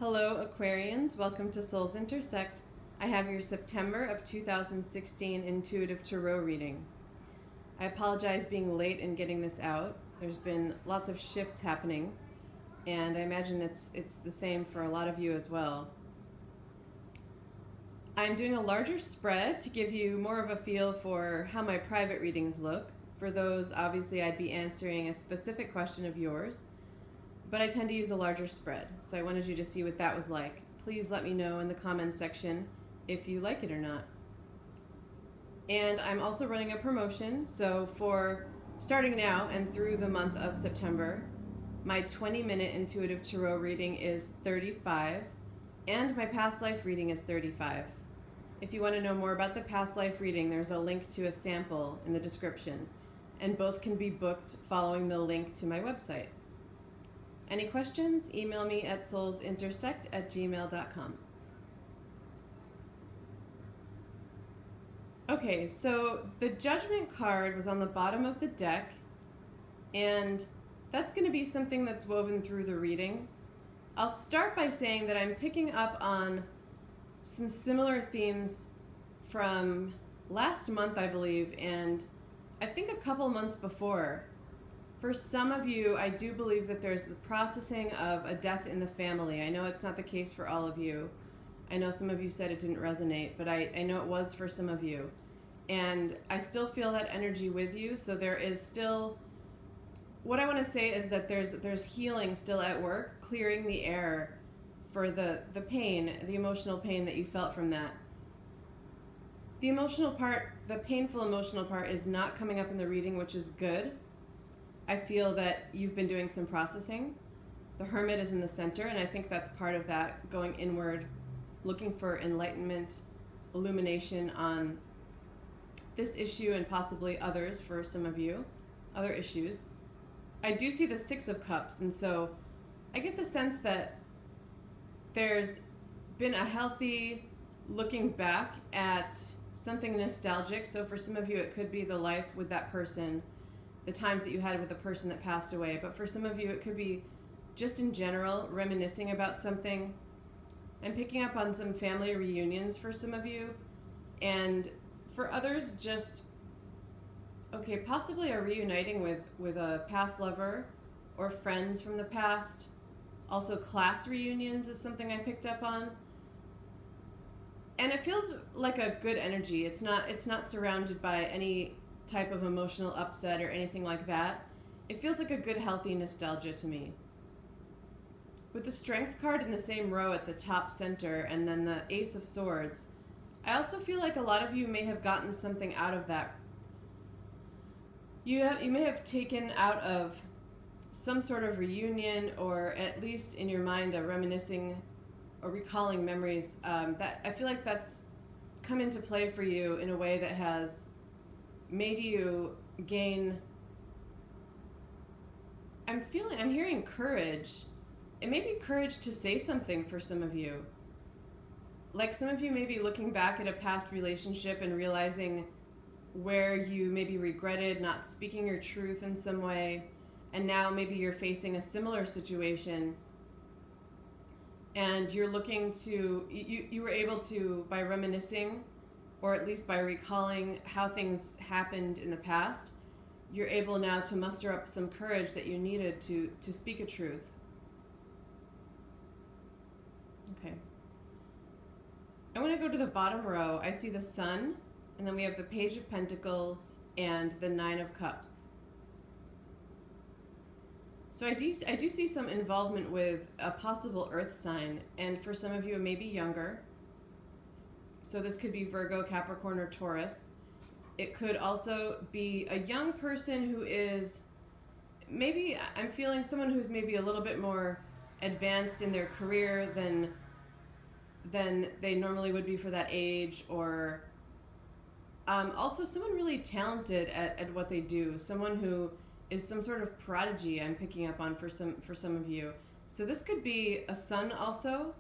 Hello, Aquarians. Welcome to Souls Intersect. I have your September of 2016 Intuitive Tarot reading. I apologize being late in getting this out. There's been lots of shifts happening, and I imagine it's the same for a lot of you as well. I'm doing a larger spread to give you more of a feel for how my private readings look. For those, obviously, I'd be answering a specific question of yours, but I tend to use a larger spread, so I wanted you to see what that was like. Please let me know in the comments section if you like it or not. And I'm also running a promotion, so for starting now and through the month of September, my 20-minute intuitive tarot reading is $35, and my past life reading is $35. If you want to know more about the past life reading, there's a link to a sample in the description, and both can be booked following the link to my website. Any questions? Email me at soulsintersect@gmail.com. Okay, so the Judgment card was on the bottom of the deck, and that's going to be something that's woven through the reading. I'll start by saying that I'm picking up on some similar themes from last month, I believe, and I think a couple months before. For some of you, I do believe that there's the processing of a death in the family. I know it's not the case for all of you. I know some of you said it didn't resonate, but I know it was for some of you. And I still feel that energy with you, so there is still, what I want to say is that there's healing still at work, clearing the air for the pain, the emotional pain that you felt from that. The emotional part, the painful emotional part is not coming up in the reading, which is good. I feel that you've been doing some processing. The Hermit is in the center, and I think that's part of that, going inward, looking for enlightenment, illumination on this issue and possibly others for some of you, other issues. I do see the Six of Cups, and so I get the sense that there's been a healthy looking back at something nostalgic. So for some of you, it could be the life with that person, the times that you had with the person that passed away. But for some of you, it could be just in general, reminiscing about something. I'm picking up on some family reunions for some of you. And for others, just, okay, possibly are reuniting with a past lover or friends from the past. Also, class reunions is something I picked up on. And it feels like a good energy. It's not surrounded by any type of emotional upset or anything like that. It feels like a good, healthy nostalgia to me. With the Strength card in the same row at the top center and then the Ace of Swords, I also feel like a lot of you may have gotten something out of that. You may have taken out of some sort of reunion, or at least in your mind a reminiscing or recalling memories, that I feel like that's come into play for you in a way that has made you gain, I'm hearing courage. It may be courage to say something for some of you. Like some of you may be looking back at a past relationship and realizing where you maybe regretted not speaking your truth in some way, and now maybe you're facing a similar situation and you're looking to, you were able to, by reminiscing, or at least by recalling how things happened in the past, you're able now to muster up some courage that you needed to speak a truth. Okay. I want to go to the bottom row. I see the Sun, and then we have the Page of Pentacles and the Nine of Cups. So I do see some involvement with a possible earth sign, and for some of you it may be younger. So this could be Virgo, Capricorn, or Taurus. It could also be a young person who is, maybe I'm feeling someone who's maybe a little bit more advanced in their career than they normally would be for that age, or also someone really talented at what they do, someone who is some sort of prodigy I'm picking up on for some of you. So this could be a son also,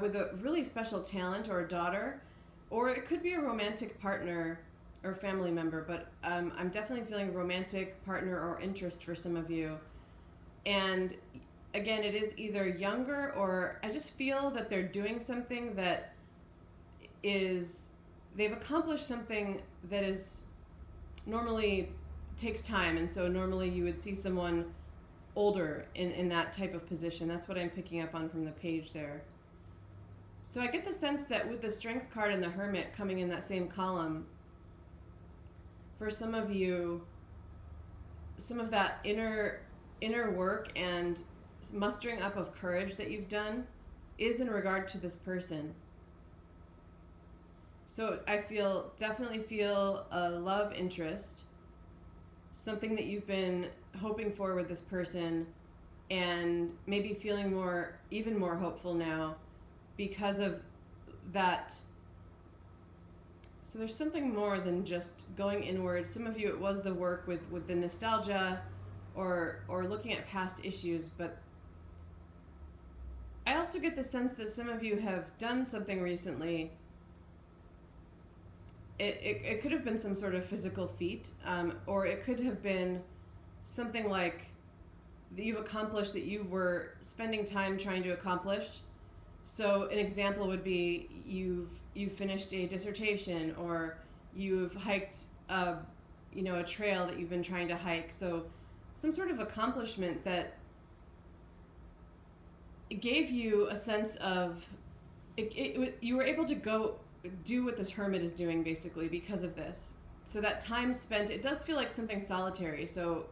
with a really special talent, or a daughter, or it could be a romantic partner or family member, but I'm definitely feeling romantic partner or interest for some of you. And again, it is either younger, or I just feel that they're doing something that is, they've accomplished something that is normally takes time. And so normally you would see someone older in that type of position. That's what I'm picking up on from the page there. So I get the sense that with the Strength card and the Hermit coming in that same column, for some of you, some of that inner work and mustering up of courage that you've done is in regard to this person. So I definitely feel a love interest, something that you've been hoping for with this person, and maybe feeling even more hopeful now because of that. So there's something more than just going inward. Some of you, it was the work with the nostalgia or looking at past issues, but I also get the sense that some of you have done something recently. It could have been some sort of physical feat, or it could have been something like that you've accomplished that you were spending time trying to accomplish. So an example would be you've finished a dissertation, or you've hiked a trail that you've been trying to hike. So some sort of accomplishment that it gave you a sense of you were able to go do what this Hermit is doing basically because of this. So that time spent, it does feel like something solitary. So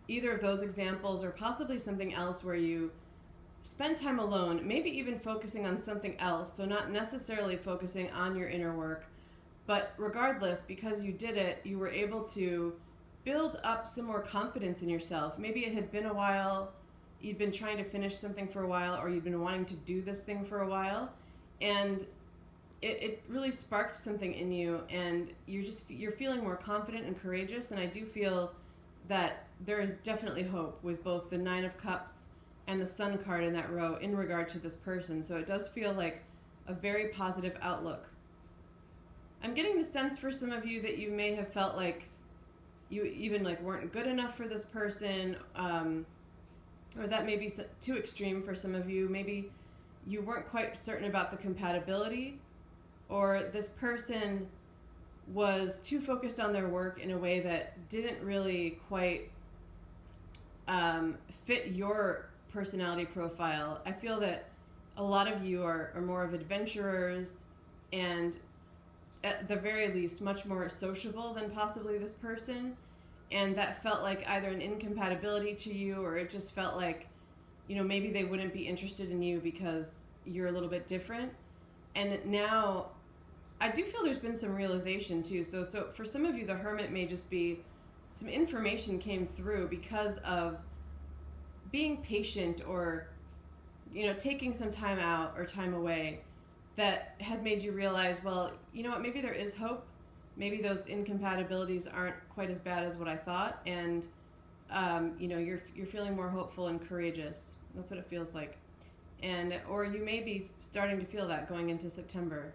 either of those examples, or possibly something else where you spend time alone, maybe even focusing on something else. So not necessarily focusing on your inner work, but regardless, because you did it, you were able to build up some more confidence in yourself. Maybe it had been a while, you'd been trying to finish something for a while, or you'd been wanting to do this thing for a while, and it really sparked something in you, and you're feeling more confident and courageous. And I do feel that there is definitely hope with both the Nine of Cups and the Sun card in that row in regard to this person. So it does feel like a very positive outlook. I'm getting the sense for some of you that you may have felt like you even weren't good enough for this person, or that may be too extreme for some of you. Maybe you weren't quite certain about the compatibility, or this person was too focused on their work in a way that didn't really quite fit your personality profile. I feel that a lot of you are more of adventurers, and at the very least much more sociable than possibly this person, and that felt like either an incompatibility to you, or it just felt like maybe they wouldn't be interested in you because you're a little bit different. And now I do feel there's been some realization too. So for some of you, the Hermit may just be some information came through because of being patient, or taking some time out or time away, that has made you realize, well, you know what, maybe there is hope. Maybe those incompatibilities aren't quite as bad as what I thought, and you're feeling more hopeful and courageous. That's what it feels like. And or you may be starting to feel that going into September.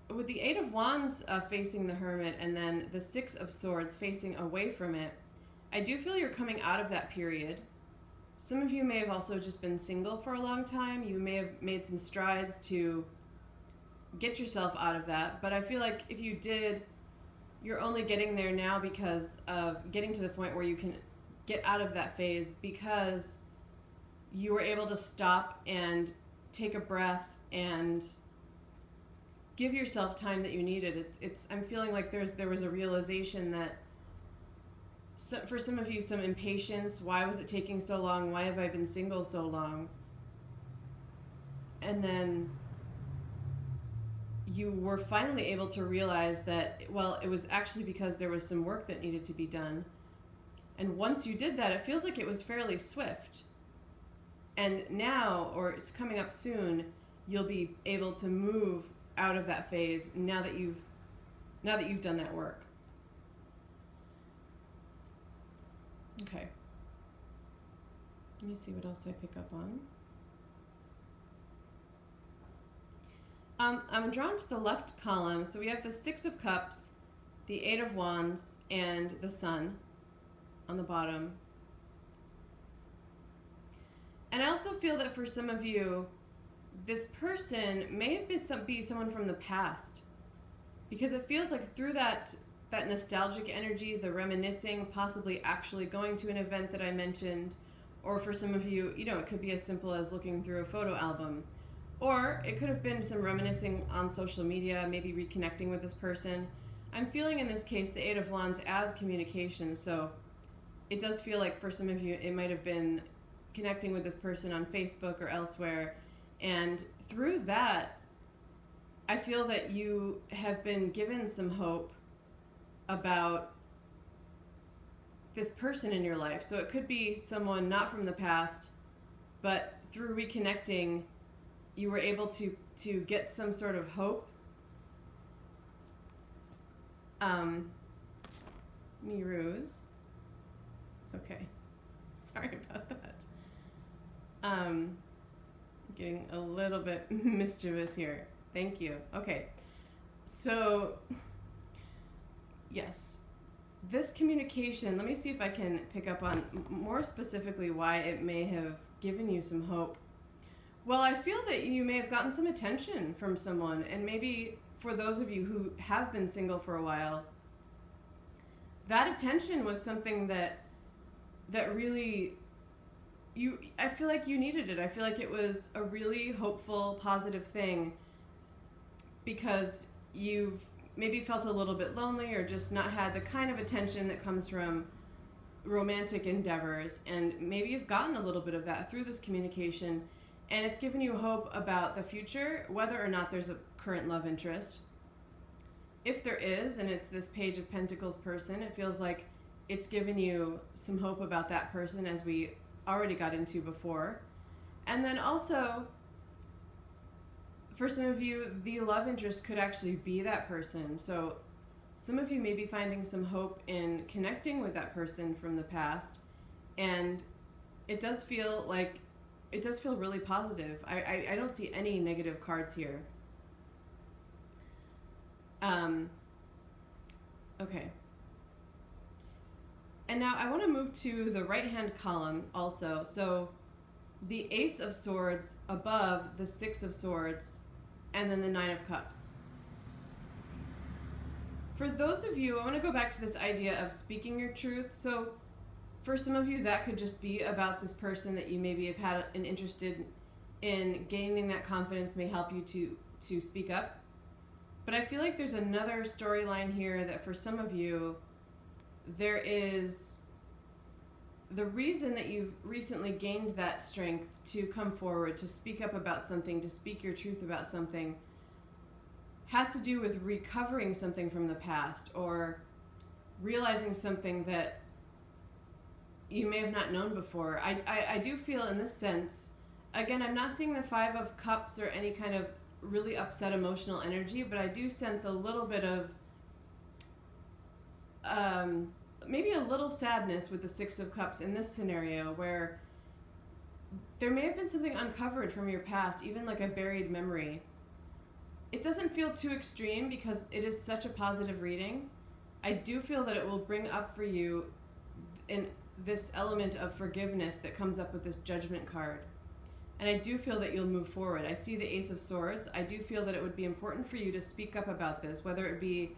With the Eight of Wands facing the Hermit, and then the Six of Swords facing away from it, I do feel you're coming out of that period. Some of you may have also just been single for a long time. You may have made some strides to get yourself out of that. But I feel like if you did, you're only getting there now because of getting to the point where you can get out of that phase, because you were able to stop and take a breath and give yourself time that you needed. I'm feeling like there was a realization that for some of you, some impatience. Why was it taking so long? Why have I been single so long? And then you were finally able to realize that, well, it was actually because there was some work that needed to be done. And once you did that, it feels like it was fairly swift. And now, or it's coming up soon, you'll be able to move out of that phase now that you've done that work. Okay. Let me see what else I pick up on. I'm drawn to the left column. So we have the Six of Cups, the Eight of Wands, and the Sun on the bottom. also feel that for some of you, this person may be someone from the past, because it feels like through that nostalgic energy, the reminiscing, possibly actually going to an event that I mentioned, or for some of you, it could be as simple as looking through a photo album, or it could have been some reminiscing on social media, maybe reconnecting with this person. I'm feeling in this case the Eight of Wands as communication, so it does feel like for some of you it might have been connecting with this person on Facebook or elsewhere, and through that I feel that you have been given some hope about this person in your life. So it could be someone not from the past, but through reconnecting you were able to get some sort of hope. Miruz. Okay. Sorry about that. Getting a little bit mischievous here. Thank you. Okay. So, yes. This communication, let me see if I can pick up on more specifically why it may have given you some hope. Well, I feel that you may have gotten some attention from someone, and maybe for those of you who have been single for a while, that attention was something that really I feel like you needed it. I feel like it was a really hopeful, positive thing, because you've maybe felt a little bit lonely or just not had the kind of attention that comes from romantic endeavors, and maybe you've gotten a little bit of that through this communication, and it's given you hope about the future, whether or not there's a current love interest. If there is, and it's this Page of Pentacles person, it feels like it's given you some hope about that person, as we already got into before. And then also, for some of you, the love interest could actually be that person. So some of you may be finding some hope in connecting with that person from the past, and it does feel really positive. I don't see any negative cards here. Okay. And now I want to move to the right-hand column also. So the Ace of Swords above the Six of Swords, and then the Nine of Cups. For those of you, I want to go back to this idea of speaking your truth. So for some of you, that could just be about this person that you maybe have had an interest in gaining that confidence, may help you to speak up. But I feel like there's another storyline here that for some of you, there is the reason that you've recently gained that strength to come forward, to speak up about something, to speak your truth about something, has to do with recovering something from the past, or realizing something that you may have not known before. I do feel in this sense, again, I'm not seeing the Five of Cups or any kind of really upset emotional energy, but I do sense a little bit of maybe a little sadness with the Six of Cups in this scenario, where there may have been something uncovered from your past, even like a buried memory. It doesn't feel too extreme because it is such a positive reading. I do feel that it will bring up for you in this element of forgiveness that comes up with this Judgment card. And I do feel that you'll move forward. I see the Ace of Swords. I do feel that it would be important for you to speak up about this, whether it be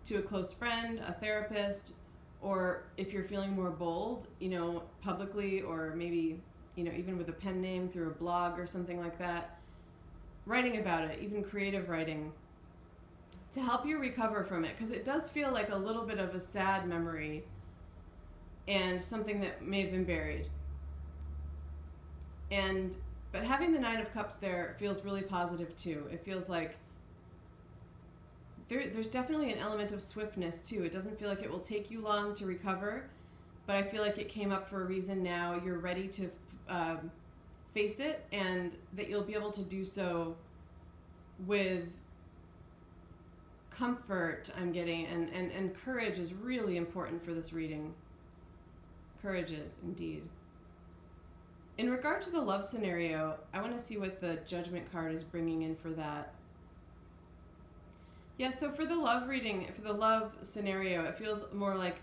to a close friend, a therapist, or if you're feeling more bold, publicly, or maybe, even with a pen name through a blog or something like that, writing about it, even creative writing, to help you recover from it, because it does feel like a little bit of a sad memory and something that may have been buried. But having the Nine of Cups there feels really positive too. It feels like there's definitely an element of swiftness too. It doesn't feel like it will take you long to recover, but I feel like it came up for a reason now. You're ready to face it, and that you'll be able to do so with comfort, I'm getting, and courage is really important for this reading. Courage is, indeed. In regard to the love scenario, I want to see what the Judgment card is bringing in for that. Yeah, so for the love reading, for the love scenario, it feels more like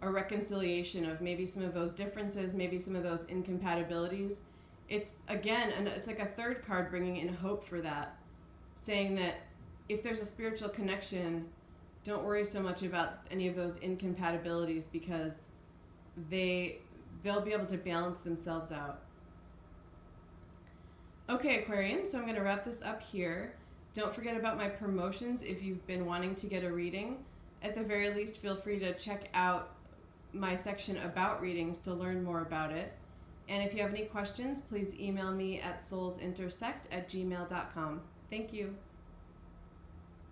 a reconciliation of maybe some of those differences, maybe some of those incompatibilities, it's again, and it's like a third card bringing in hope for that, saying that if there's a spiritual connection, don't worry so much about any of those incompatibilities because they'll be able to balance themselves out. Okay, Aquarians, so I'm going to wrap this up here. Don't forget about my promotions if you've been wanting to get a reading. At the very least, feel free to check out my section about readings to learn more about it. And if you have any questions, please email me at soulsintersect@gmail.com. Thank you.